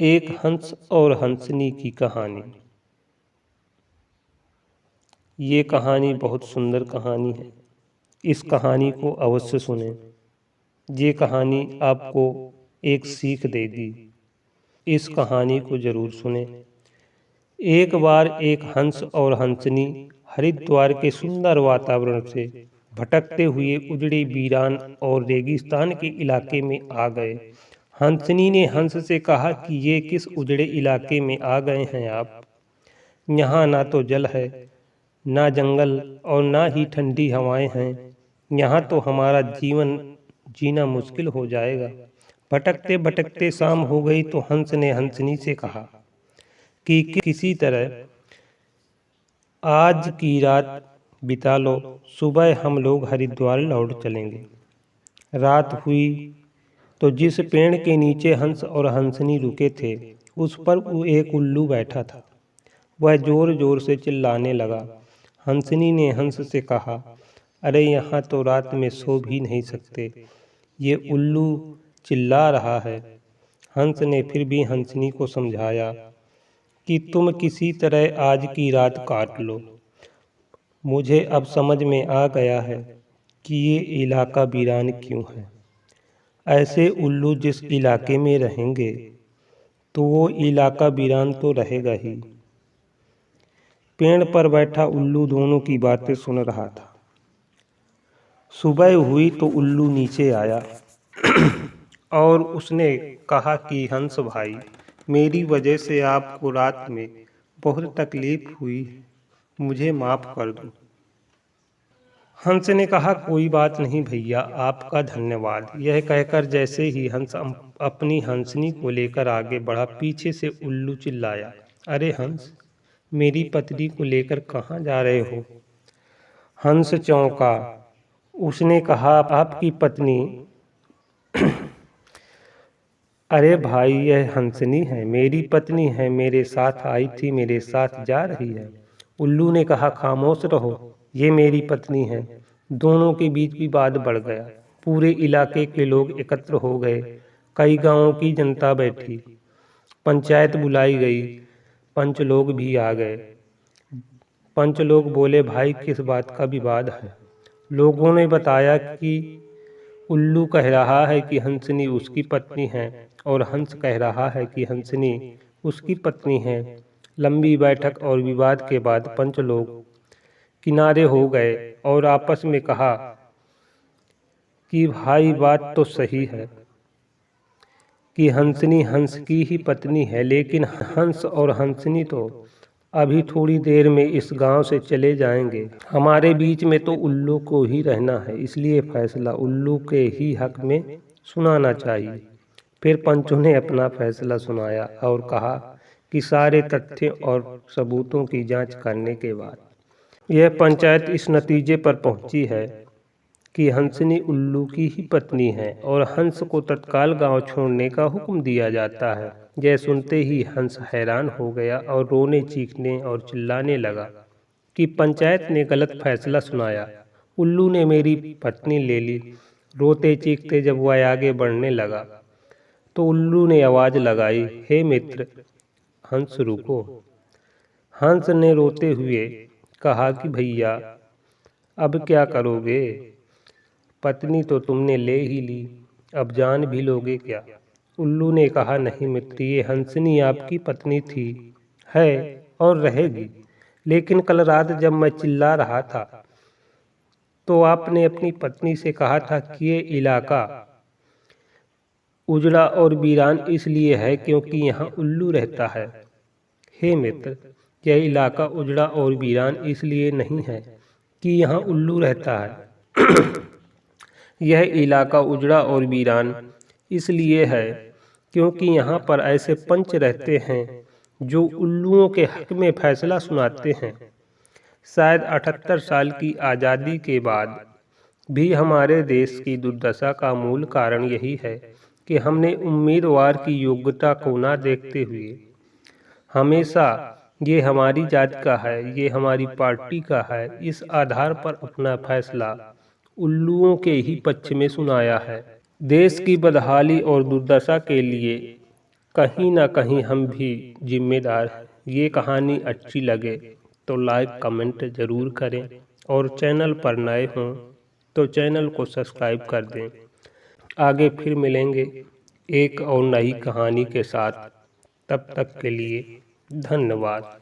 एक हंस और हंसनी की कहानी। ये कहानी बहुत सुंदर कहानी है। इस कहानी को अवश्य सुनें। ये कहानी आपको एक सीख देगी। इस कहानी को जरूर सुनें। एक बार एक हंस और हंसनी हरिद्वार के सुंदर वातावरण से भटकते हुए उजड़े वीरान और रेगिस्तान के इलाके में आ गए। हंसनी ने हंस से कहा कि ये किस उजड़े इलाके में आ गए हैं आप? यहाँ ना तो जल है, ना जंगल और ना ही ठंडी हवाएं हैं। यहाँ तो हमारा जीवन जीना मुश्किल हो जाएगा। भटकते भटकते शाम हो गई तो हंस ने हंसनी से कहा कि किसी तरह आज की रात बिता लो, सुबह हम लोग हरिद्वार लौट चलेंगे। रात हुई तो जिस पेड़ के नीचे हंस और हंसनी रुके थे उस पर एक उल्लू बैठा था। वह जोर जोर से चिल्लाने लगा। हंसनी ने हंस से कहा, अरे यहाँ तो रात में सो भी नहीं सकते, ये उल्लू चिल्ला रहा है। हंस ने फिर भी हंसनी को समझाया कि तुम किसी तरह आज की रात काट लो। मुझे अब समझ में आ गया है कि ये इलाका वीरान क्यों है। ऐसे उल्लू जिस इलाके में रहेंगे तो वो इलाका वीरान तो रहेगा ही। पेड़ पर बैठा उल्लू दोनों की बातें सुन रहा था। सुबह हुई तो उल्लू नीचे आया और उसने कहा कि हंस भाई, मेरी वजह से आपको रात में बहुत तकलीफ हुई, मुझे माफ़ कर दो। हंस ने कहा, कोई बात नहीं भैया, आपका धन्यवाद। यह कहकर जैसे ही हंस अपनी हंसनी को लेकर आगे बढ़ा, पीछे से उल्लू चिल्लाया, अरे हंस, मेरी पत्नी को लेकर कहाँ जा रहे हो? हंस चौंका। उसने कहा, आपकी पत्नी? अरे भाई, यह हंसनी है, मेरी पत्नी है, मेरे साथ आई थी, मेरे साथ जा रही है। उल्लू ने कहा, खामोश रहो, ये मेरी पत्नी है। दोनों के बीच विवाद बढ़ गया। पूरे इलाके के लोग एकत्र हो गए। कई गांवों की जनता बैठी। पंचायत बुलाई गई। पंच लोग भी आ गए। पंच लोग बोले, भाई किस बात का विवाद है? लोगों ने बताया कि उल्लू कह रहा है कि हंसनी उसकी पत्नी है और हंस कह रहा है कि हंसनी उसकी पत्नी है। लंबी बैठक और विवाद के बाद पंच लोग किनारे हो गए और आपस में कहा कि भाई बात तो सही है कि हंसनी हंस की ही पत्नी है, लेकिन हंस और हंसनी तो अभी थोड़ी देर में इस गांव से चले जाएंगे। हमारे बीच में तो उल्लू को ही रहना है, इसलिए फैसला उल्लू के ही हक में सुनाना चाहिए। फिर पंचों ने अपना फैसला सुनाया और कहा कि सारे तथ्यों और सबूतों की जांच करने के बाद यह पंचायत इस नतीजे पर पहुंची है कि हंसनी उल्लू की ही पत्नी है और हंस को तत्काल गांव छोड़ने का हुक्म दिया जाता है। यह सुनते ही हंस हैरान हो गया और रोने, चीखने और चिल्लाने लगा कि पंचायत ने गलत फैसला सुनाया। उल्लू ने मेरी पत्नी ले ली। रोते चीखते जब वह आगे बढ़ने लगा तो उल्लू ने आवाज लगाई, हे मित्र, हंस रुको। हंस ने रोते हुए कहा कि भैया, अब क्या करोगे? पत्नी तो तुमने ले ही ली, अब जान भी लोगे क्या? उल्लू ने कहा, नहीं मित्र, ये हंसनी आपकी पत्नी थी, है और रहेगी, लेकिन कल रात जब मैं चिल्ला रहा था तो आपने अपनी पत्नी से कहा था कि ये इलाका उजड़ा और वीरान इसलिए है क्योंकि यहाँ उल्लू रहता है। हे मित्र, यह इलाका उजड़ा और वीरान इसलिए नहीं है कि यहाँ उल्लू रहता है। यह इलाका उजड़ा और वीरान इसलिए है क्योंकि यहाँ पर ऐसे पंच रहते हैं जो उल्लुओं के हक में फैसला सुनाते हैं। शायद 78 साल की आज़ादी के बाद भी हमारे देश की दुर्दशा का मूल कारण यही है कि हमने उम्मीदवार की योग्यता को ना देखते हुए हमेशा ये हमारी जात का है, ये हमारी पार्टी का है, इस आधार पर अपना फैसला उल्लुओं के ही पक्ष में सुनाया है। देश की बदहाली और दुर्दशा के लिए कहीं ना कहीं हम भी जिम्मेदार हैं। ये कहानी अच्छी लगे तो लाइक कमेंट ज़रूर करें और चैनल पर नए हों तो चैनल को सब्सक्राइब कर दें। आगे फिर मिलेंगे एक और नई कहानी के साथ। तब तक के लिए धन्यवाद।